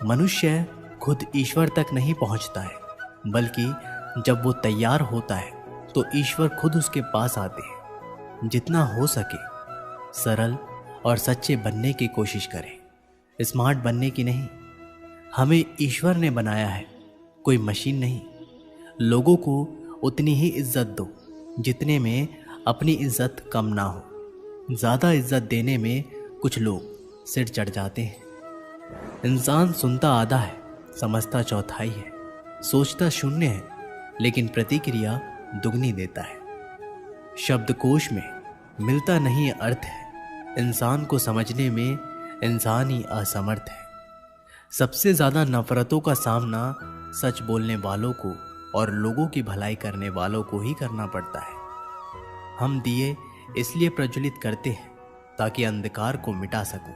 मनुष्य खुद ईश्वर तक नहीं पहुंचता है, बल्कि जब वो तैयार होता है तो ईश्वर खुद उसके पास आते हैं। जितना हो सके सरल और सच्चे बनने की कोशिश करें, स्मार्ट बनने की नहीं। हमें ईश्वर ने बनाया है, कोई मशीन नहीं। लोगों को उतनी ही इज्जत दो जितने में अपनी इज्जत कम ना हो। ज़्यादा इज्जत देने में कुछ लोग सिर चढ़ जाते हैं। इंसान सुनता आधा है, समझता चौथाई है, सोचता शून्य है, लेकिन प्रतिक्रिया दुगनी देता है। शब्दकोश में मिलता नहीं अर्थ है, इंसान को समझने में इंसान ही असमर्थ है। सबसे ज़्यादा नफरतों का सामना सच बोलने वालों को और लोगों की भलाई करने वालों को ही करना पड़ता है। हम दिए इसलिए प्रज्वलित करते हैं ताकि अंधकार को मिटा सकूं।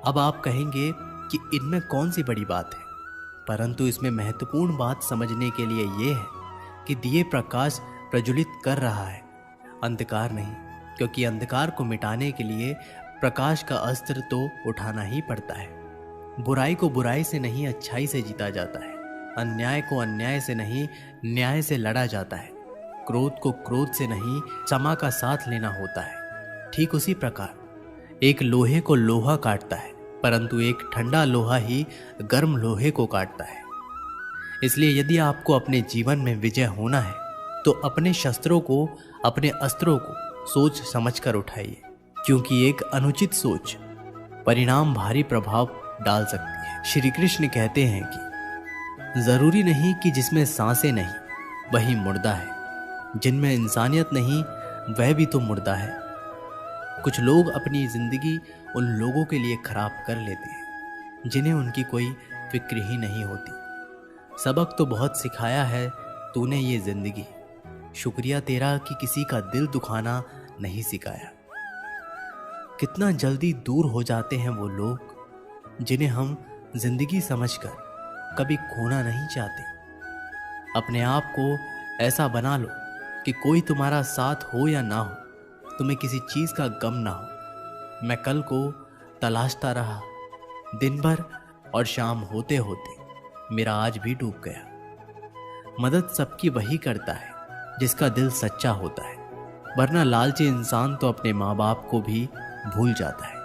अब आप कहेंगे कि इनमें कौन सी बड़ी बात है, परंतु इसमें महत्वपूर्ण बात समझने के लिए यह है कि दिए प्रकाश प्रज्वलित कर रहा है, अंधकार नहीं, क्योंकि अंधकार को मिटाने के लिए प्रकाश का अस्त्र तो उठाना ही पड़ता है। बुराई को बुराई से नहीं, अच्छाई से जीता जाता है। अन्याय को अन्याय से नहीं, न्याय से लड़ा जाता है। क्रोध को क्रोध से नहीं, क्षमा का साथ लेना होता है। ठीक उसी प्रकार एक लोहे को लोहा काटता है, परंतु एक ठंडा लोहा ही गर्म लोहे को काटता है। इसलिए यदि आपको अपने जीवन में विजय होना है तो अपने शस्त्रों को, अपने अस्त्रों को सोच समझकर उठाइए, क्योंकि एक अनुचित सोच परिणाम भारी प्रभाव डाल सकती है। श्री कृष्ण कहते हैं कि जरूरी नहीं कि जिसमें सांसें नहीं वही मुर्दा है, जिनमें इंसानियत नहीं वह भी तो मुर्दा है। कुछ लोग अपनी जिंदगी उन लोगों के लिए खराब कर लेते हैं जिन्हें उनकी कोई फिक्र ही नहीं होती। सबक तो बहुत सिखाया है तूने ये जिंदगी, शुक्रिया तेरा कि किसी का दिल दुखाना नहीं सिखाया। कितना जल्दी दूर हो जाते हैं वो लोग जिन्हें हम जिंदगी समझकर कभी खोना नहीं चाहते। अपने आप को ऐसा बना लो कि कोई तुम्हारा साथ हो या ना हो, तुम्हें किसी चीज़ का गम ना हो। मैं कल को तलाशता रहा दिन भर और शाम होते होते मेरा आज भी डूब गया। मदद सबकी वही करता है जिसका दिल सच्चा होता है, वरना लालची इंसान तो अपने माँ बाप को भी भूल जाता है।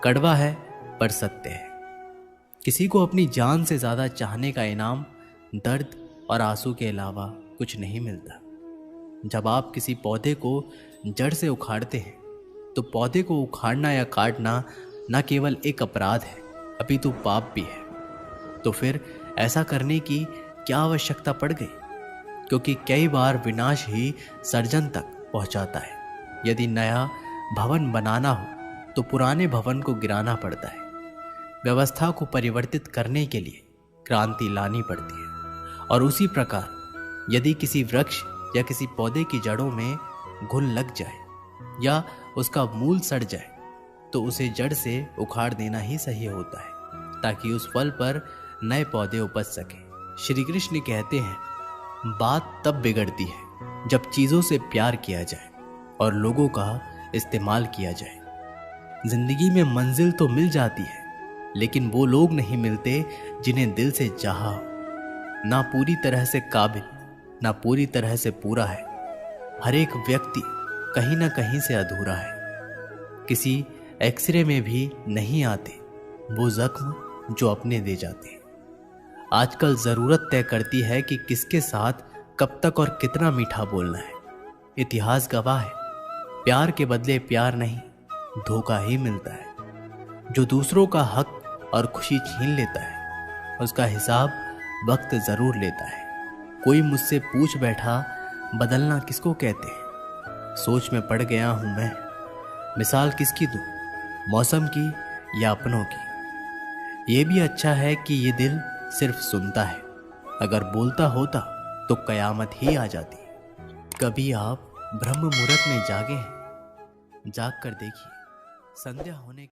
कड़वा है पर सत्य है। किसी को अपनी जान से ज़्यादा चाहने का इनाम दर्द और आंसू के अलावा कुछ नहीं मिलता। जब आप किसी पौधे को जड़ से उखाड़ते हैं तो पौधे को उखाड़ना या काटना न केवल एक अपराध है, अपितु पाप भी है। तो फिर ऐसा करने की क्या आवश्यकता पड़ गई? क्योंकि कई बार विनाश ही सर्जन तक पहुंचाता है। यदि नया भवन बनाना हो तो पुराने भवन को गिराना पड़ता है। व्यवस्था को परिवर्तित करने के लिए क्रांति लानी पड़ती है। और उसी प्रकार यदि किसी वृक्ष या किसी पौधे की जड़ों में घुन लग जाए या उसका मूल सड़ जाए तो उसे जड़ से उखाड़ देना ही सही होता है, ताकि उस फल पर नए पौधे उपज सके। श्री कृष्ण कहते हैं बात तब बिगड़ती है जब चीज़ों से प्यार किया जाए और लोगों का इस्तेमाल किया जाए। जिंदगी में मंजिल तो मिल जाती है, लेकिन वो लोग नहीं मिलते जिन्हें दिल से चाहा हो। ना पूरी तरह से काबिल, ना पूरी तरह से पूरा है। हर एक व्यक्ति कहीं ना कहीं से अधूरा है। किसी एक्सरे में भी नहीं आते वो जख्म जो अपने दे जाते हैं। आजकल ज़रूरत तय करती है कि किसके साथ कब तक और कितना मीठा बोलना है। इतिहास गवाह है, प्यार के बदले प्यार नहीं, धोखा ही मिलता है। जो दूसरों का हक और खुशी छीन लेता है उसका हिसाब वक्त ज़रूर लेता है। कोई मुझसे पूछ बैठा बदलना किसको कहते हैं? सोच में पड़ गया हूँ मैं, मिसाल किसकी दूँ, मौसम की या अपनों की? ये भी अच्छा है कि ये दिल सिर्फ सुनता है, अगर बोलता होता तो कयामत ही आ जाती। कभी आप ब्रह्म मुहूर्त में जागे हैं? जाग कर देखिए, संध्या होने